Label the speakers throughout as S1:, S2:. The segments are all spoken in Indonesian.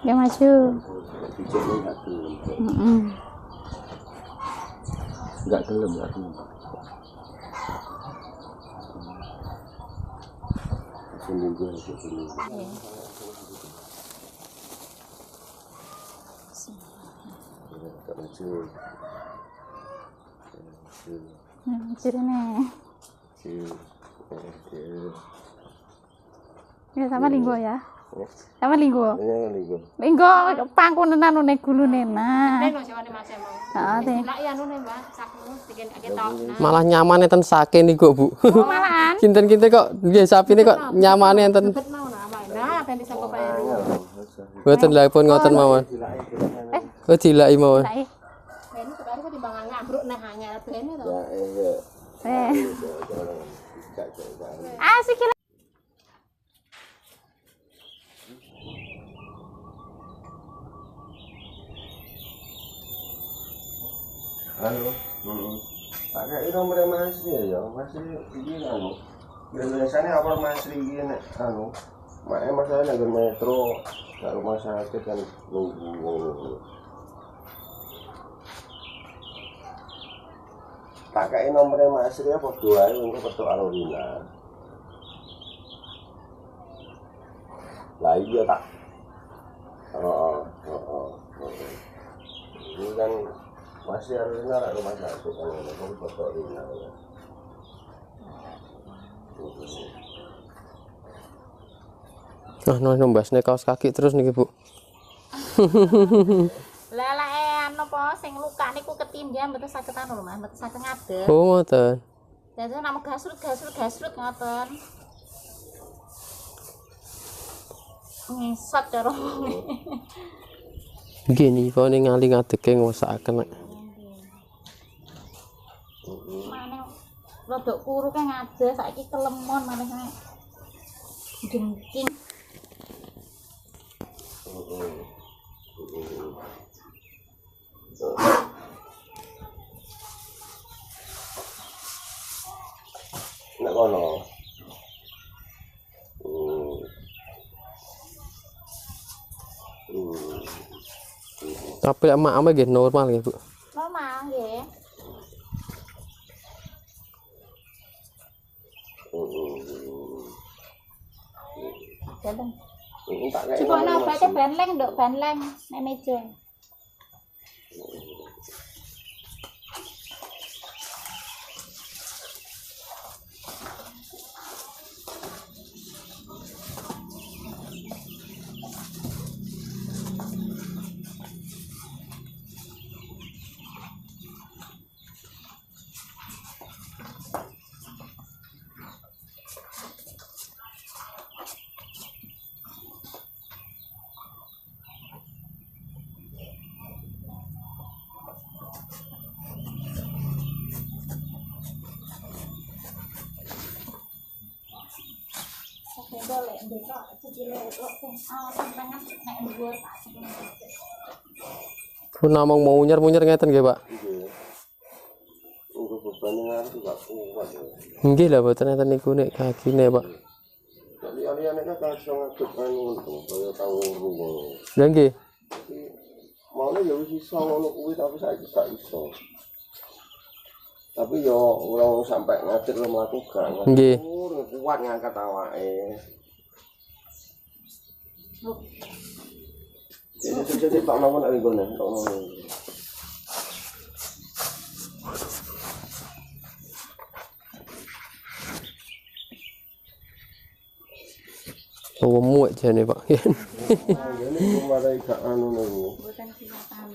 S1: Dia maju.
S2: Enggak gelem, enggak gelem. Seminggu. Enggak maju.
S1: Maju. Ya sama linggo ya. Sama linggo. Linggo pangkunenan nune gulune nah.
S3: Malah nyaman enten sake niku, Bu.
S1: Malahan.
S3: Kinten-kinten kok nggih sapine kok nyamane enten. Mboten lha pun ngoten mawon. Oh dilaki mawon.
S1: Asik.
S2: Halo. Pakai nomor Mas ya, Mas iki anu. Biasanya apa Mas iki nek anu. Mak masalah nang metro, nang rumah sakit kan nunggu. Pakai nomor Mas ya padha ae engko petuk Alorina. Lah iya tak. Ini kan masih Alorina lah rumah sakit kan ngomong petuk Alorina.
S3: Nah, nombasne kaos kaki terus niki, Bu.
S1: Lah anu apa sing luka niku ketindihan mboten saged anu lho Mas, mboten saged ngadeg.
S3: Oh, ngoten.
S1: Dadi namung gasrut ngoten. Ngisot karo
S3: Nggih niku ngali ngadege ngosakaken nek.
S1: maneh rodok kuru kan ngadeg saiki kelemon maneh jengking.
S2: Nek kono.
S3: Tapi emak-emak nggih normal nggih, Bu.
S1: Normal nggih. Jalan. Coba obatnya benleng, Nduk, benleng nek meja.
S3: Bu namung mau munyer-munyer ngeten nggih, Pak.
S2: Untuk beban yang harus juga kuat ya.
S3: Nggih lah mboten enten niku nek kagine, Pak.
S2: Jadi alih-alih kan langsung ngaduk anu kaya tau ngono.
S3: Lah nggih.
S2: Maune ya wis iso ngono kuwi tapi saiki gak iso. Tapi yo ora sampai ngadir mlaku gak.
S3: Nggih.
S2: Kuat ngangkat awake. Jadi tak nang nek ngene, tak nang.
S3: Oh, muat jane, Pak.
S2: Ini kemarin gak anu niku.
S1: Bukan kelihatan.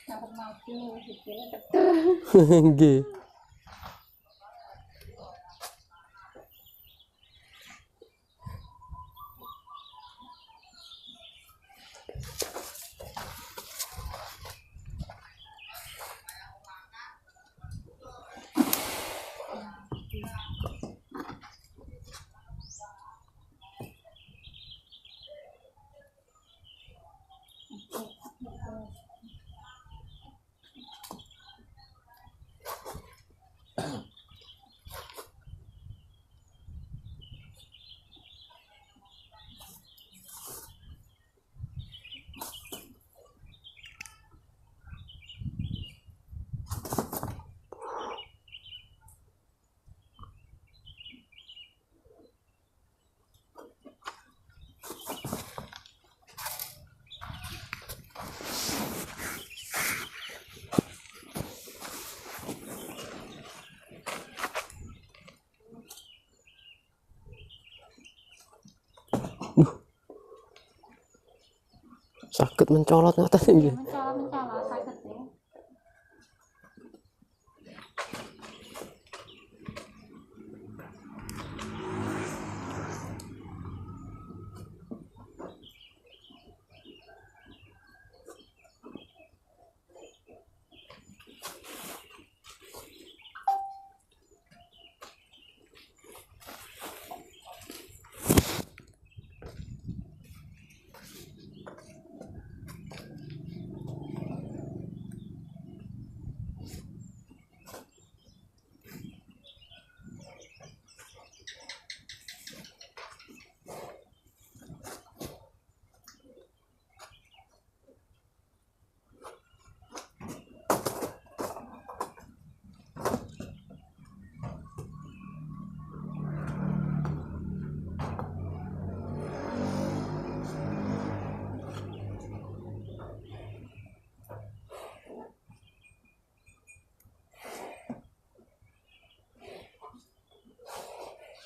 S1: Dapat maju, pikirnya
S3: Nggih. Sakit mencolot ngoten nggih.
S1: mencolot sakit ya.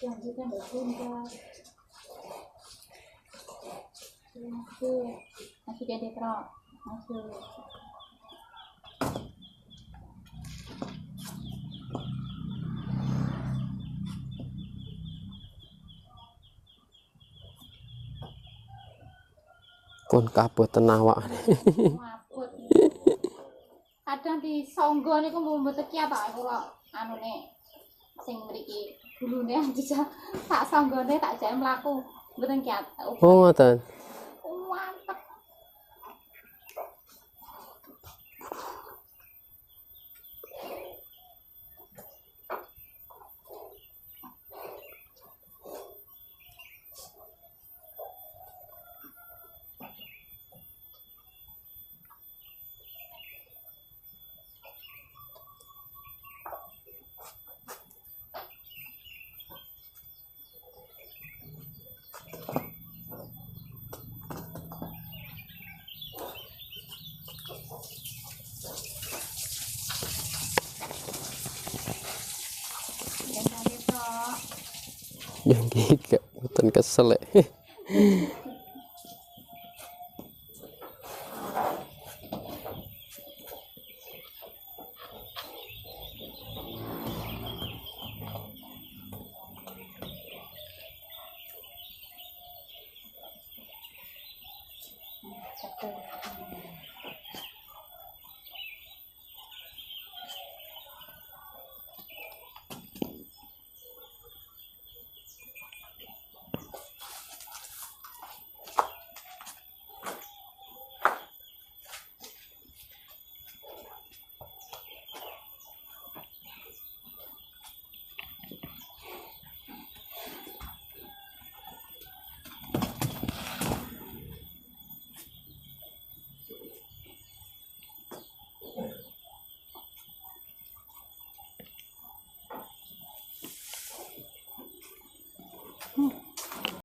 S1: Selanjutnya berguna masih jadi terok masih
S3: Pun kabut tenawak.
S1: mabut kadang di songgo niku mboten kiat tak kula anune sing mriki gulune aja tak songgone tak jek mlaku mboten kiat.
S3: Oh ngoten.
S1: Mantep.
S3: Yang gak ngoten kesel.
S1: Betul.